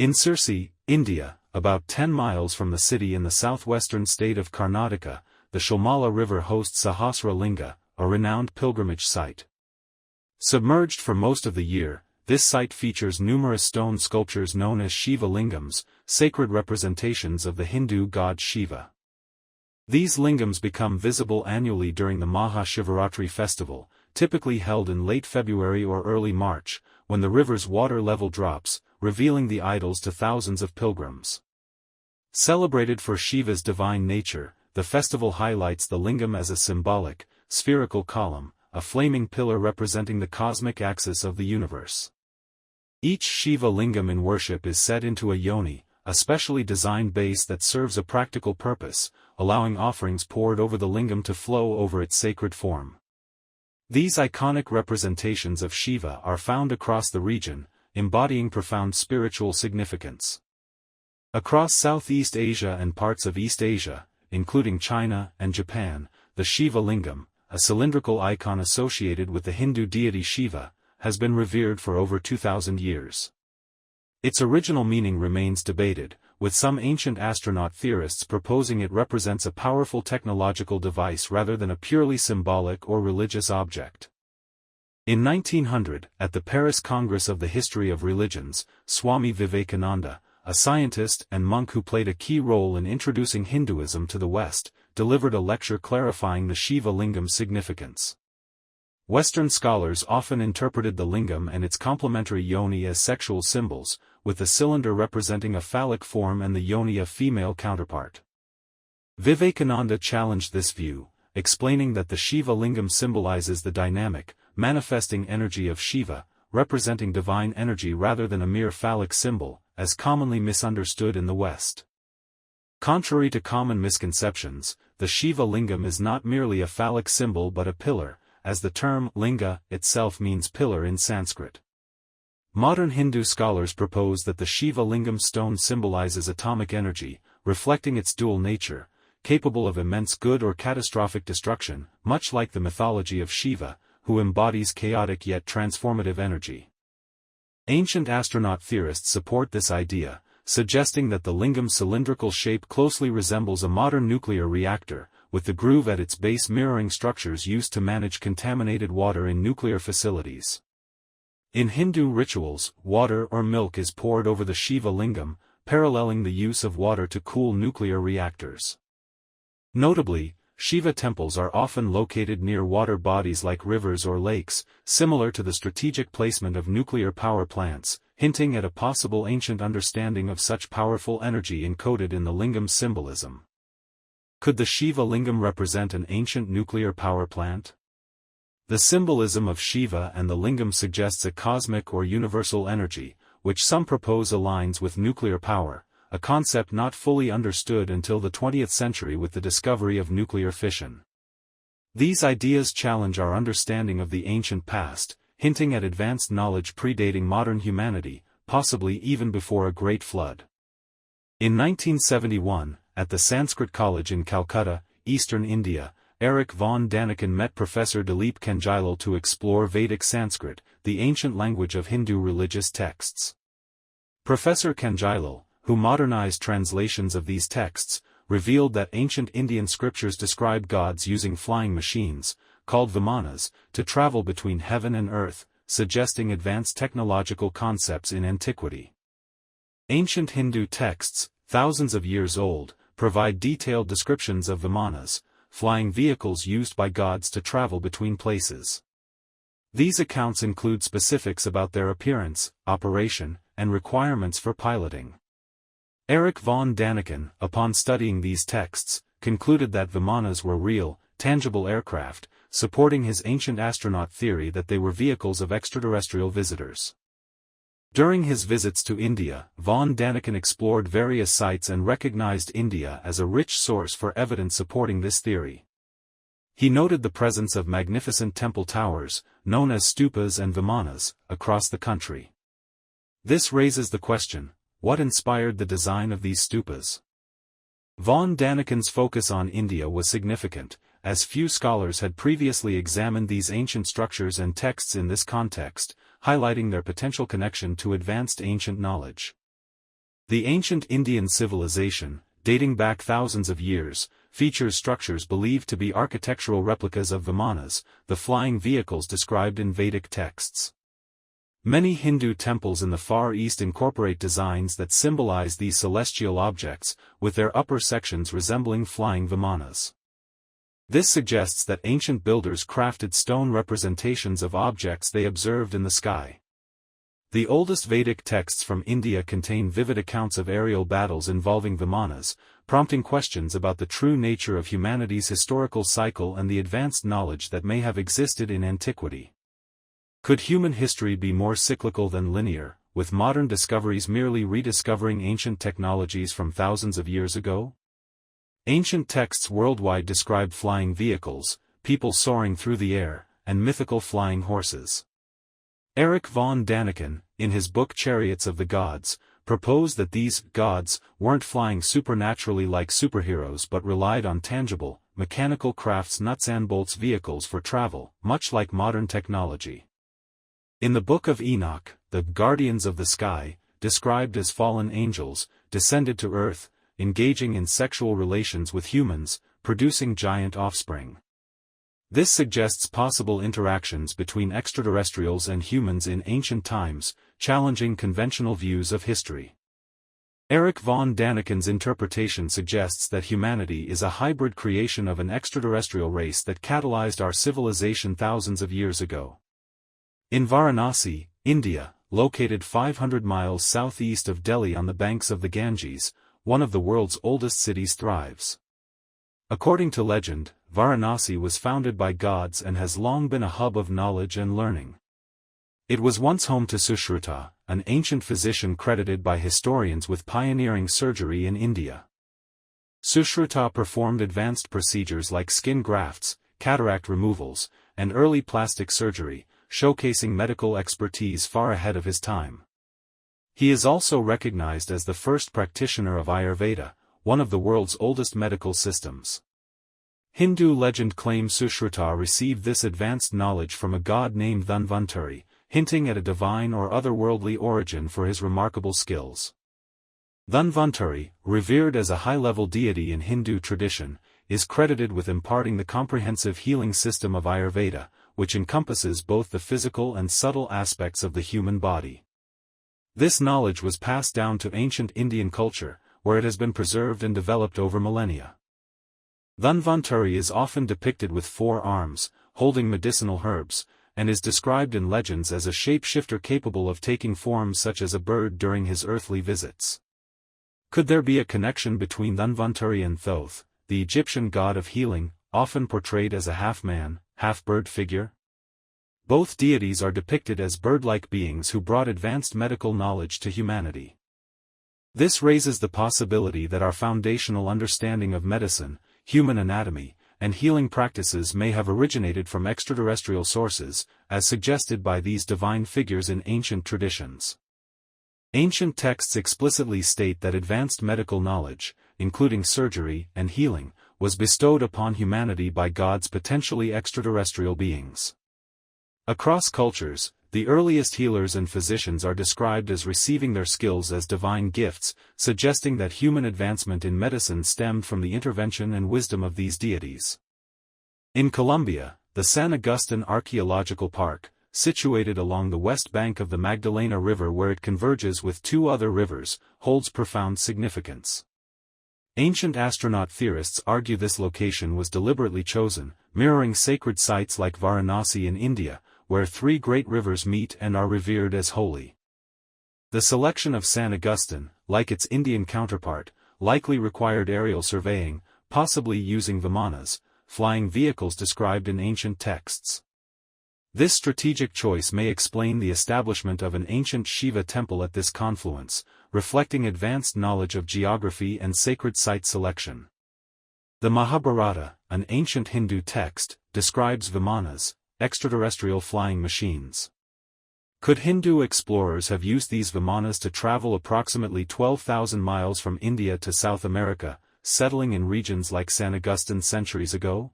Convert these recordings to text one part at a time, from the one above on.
In Sirsi, India, about 10 miles from the city in the southwestern state of Karnataka, the Shilmala River hosts Sahasra Linga, a renowned pilgrimage site. Submerged for most of the year, this site features numerous stone sculptures known as Shiva lingams, sacred representations of the Hindu god Shiva. These lingams become visible annually during the Maha-Shivaratri festival, typically held in late February or early March, when the river's water level drops, revealing the idols to thousands of pilgrims. Celebrated for Shiva's divine nature, the festival highlights the lingam as a symbolic, spherical column, a flaming pillar representing the cosmic axis of the universe. Each Shiva lingam in worship is set into a yoni, a specially designed base that serves a practical purpose, allowing offerings poured over the lingam to flow over its sacred form. These iconic representations of Shiva are found across the region, embodying profound spiritual significance. Across Southeast Asia and parts of East Asia, including China and Japan, the Shiva lingam, a cylindrical icon associated with the Hindu deity Shiva, has been revered for over 2,000 years. Its original meaning remains debated, with some ancient astronaut theorists proposing it represents a powerful technological device rather than a purely symbolic or religious object. In 1900, at the Paris Congress of the History of Religions, Swami Vivekananda, a scientist and monk who played a key role in introducing Hinduism to the West, delivered a lecture clarifying the Shiva lingam's significance. Western scholars often interpreted the lingam and its complementary yoni as sexual symbols, with the cylinder representing a phallic form and the yoni a female counterpart. Vivekananda challenged this view, explaining that the Shiva lingam symbolizes the dynamic, manifesting energy of Shiva, representing divine energy rather than a mere phallic symbol, as commonly misunderstood in the West. Contrary to common misconceptions, the Shiva lingam is not merely a phallic symbol but a pillar, as the term linga itself means pillar in Sanskrit. Modern Hindu scholars propose that the Shiva lingam stone symbolizes atomic energy, reflecting its dual nature, capable of immense good or catastrophic destruction, much like the mythology of Shiva, who embodies chaotic yet transformative energy. Ancient astronaut theorists support this idea, suggesting that the lingam's cylindrical shape closely resembles a modern nuclear reactor, with the groove at its base mirroring structures used to manage contaminated water in nuclear facilities. In Hindu rituals, water or milk is poured over the Shiva lingam, paralleling the use of water to cool nuclear reactors. Notably, Shiva temples are often located near water bodies like rivers or lakes, similar to the strategic placement of nuclear power plants, hinting at a possible ancient understanding of such powerful energy encoded in the lingam's symbolism. Could the Shiva lingam represent an ancient nuclear power plant? The symbolism of Shiva and the lingam suggests a cosmic or universal energy, which some propose aligns with nuclear power, a concept not fully understood until the 20th century with the discovery of nuclear fission. These ideas challenge our understanding of the ancient past, hinting at advanced knowledge predating modern humanity, possibly even before a great flood. In 1971, at the Sanskrit College in Calcutta, eastern India, Eric von Daniken met Professor Dilip Kanjilal to explore Vedic Sanskrit, the ancient language of Hindu religious texts. Professor Kanjilal, who modernized translations of these texts, revealed that ancient Indian scriptures describe gods using flying machines, called Vimanas, to travel between heaven and earth, suggesting advanced technological concepts in antiquity. Ancient Hindu texts, thousands of years old, provide detailed descriptions of Vimanas, flying vehicles used by gods to travel between places. These accounts include specifics about their appearance, operation, and requirements for piloting. Eric von Daniken, upon studying these texts, concluded that Vimanas were real, tangible aircraft, supporting his ancient astronaut theory that they were vehicles of extraterrestrial visitors. During his visits to India, von Daniken explored various sites and recognized India as a rich source for evidence supporting this theory. He noted the presence of magnificent temple towers, known as stupas and vimanas, across the country. This raises the question, what inspired the design of these stupas? Von Daniken's focus on India was significant, as few scholars had previously examined these ancient structures and texts in this context, highlighting their potential connection to advanced ancient knowledge. The ancient Indian civilization, dating back thousands of years, features structures believed to be architectural replicas of Vimanas, the flying vehicles described in Vedic texts. Many Hindu temples in the Far East incorporate designs that symbolize these celestial objects, with their upper sections resembling flying Vimanas. This suggests that ancient builders crafted stone representations of objects they observed in the sky. The oldest Vedic texts from India contain vivid accounts of aerial battles involving Vimanas, prompting questions about the true nature of humanity's historical cycle and the advanced knowledge that may have existed in antiquity. Could human history be more cyclical than linear, with modern discoveries merely rediscovering ancient technologies from thousands of years ago? Ancient texts worldwide describe flying vehicles, people soaring through the air, and mythical flying horses. Erich von Däniken, in his book Chariots of the Gods, proposed that these gods weren't flying supernaturally like superheroes but relied on tangible, mechanical crafts, nuts and bolts vehicles for travel, much like modern technology. In the Book of Enoch, the guardians of the sky, described as fallen angels, descended to earth, engaging in sexual relations with humans, producing giant offspring. This suggests possible interactions between extraterrestrials and humans in ancient times, challenging conventional views of history. Erich von Däniken's interpretation suggests that humanity is a hybrid creation of an extraterrestrial race that catalyzed our civilization thousands of years ago. In Varanasi, India, located 500 miles southeast of Delhi on the banks of the Ganges, one of the world's oldest cities thrives. According to legend, Varanasi was founded by gods and has long been a hub of knowledge and learning. It was once home to Sushruta, an ancient physician credited by historians with pioneering surgery in India. Sushruta performed advanced procedures like skin grafts, cataract removals, and early plastic surgery, showcasing medical expertise far ahead of his time. He is also recognized as the first practitioner of Ayurveda, one of the world's oldest medical systems. Hindu legend claims Sushruta received this advanced knowledge from a god named Dhanvantari, hinting at a divine or otherworldly origin for his remarkable skills. Dhanvantari, revered as a high-level deity in Hindu tradition, is credited with imparting the comprehensive healing system of Ayurveda, which encompasses both the physical and subtle aspects of the human body. This knowledge was passed down to ancient Indian culture, where it has been preserved and developed over millennia. Dhanvantari is often depicted with 4 arms, holding medicinal herbs, and is described in legends as a shapeshifter capable of taking forms such as a bird during his earthly visits. Could there be a connection between Dhanvantari and Thoth, the Egyptian god of healing, often portrayed as a half-man, half-bird figure? Both deities are depicted as bird-like beings who brought advanced medical knowledge to humanity. This raises the possibility that our foundational understanding of medicine, human anatomy, and healing practices may have originated from extraterrestrial sources, as suggested by these divine figures in ancient traditions. Ancient texts explicitly state that advanced medical knowledge, including surgery and healing, was bestowed upon humanity by gods, potentially extraterrestrial beings. Across cultures, the earliest healers and physicians are described as receiving their skills as divine gifts, suggesting that human advancement in medicine stemmed from the intervention and wisdom of these deities. In Colombia, the San Agustin Archaeological Park, situated along the west bank of the Magdalena River where it converges with 2 other rivers, holds profound significance. Ancient astronaut theorists argue this location was deliberately chosen, mirroring sacred sites like Varanasi in India, where 3 great rivers meet and are revered as holy. The selection of San Agustin, like its Indian counterpart, likely required aerial surveying, possibly using Vimanas, flying vehicles described in ancient texts. This strategic choice may explain the establishment of an ancient Shiva temple at this confluence, reflecting advanced knowledge of geography and sacred site selection. The Mahabharata, an ancient Hindu text, describes Vimanas, extraterrestrial flying machines. Could Hindu explorers have used these Vimanas to travel approximately 12,000 miles from India to South America, settling in regions like San Agustin centuries ago?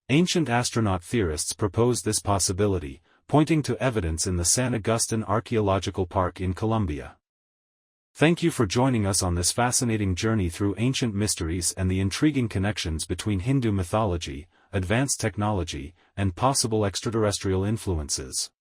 Ancient astronaut theorists propose this possibility, pointing to evidence in the San Agustin Archaeological Park in Colombia. Thank you for joining us on this fascinating journey through ancient mysteries and the intriguing connections between Hindu mythology, advanced technology, and possible extraterrestrial influences.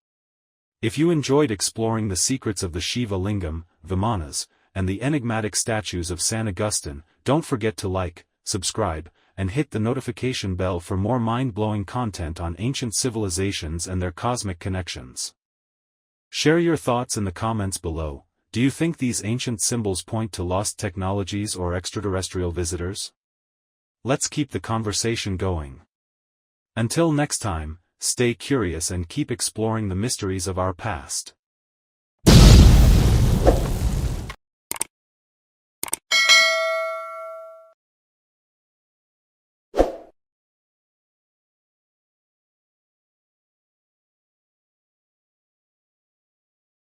If you enjoyed exploring the secrets of the Shiva Lingam, Vimanas, and the enigmatic statues of San Augustine, don't forget to like, subscribe, and hit the notification bell for more mind-blowing content on ancient civilizations and their cosmic connections. Share your thoughts in the comments below. Do you think these ancient symbols point to lost technologies or extraterrestrial visitors? Let's keep the conversation going. Until next time, stay curious and keep exploring the mysteries of our past.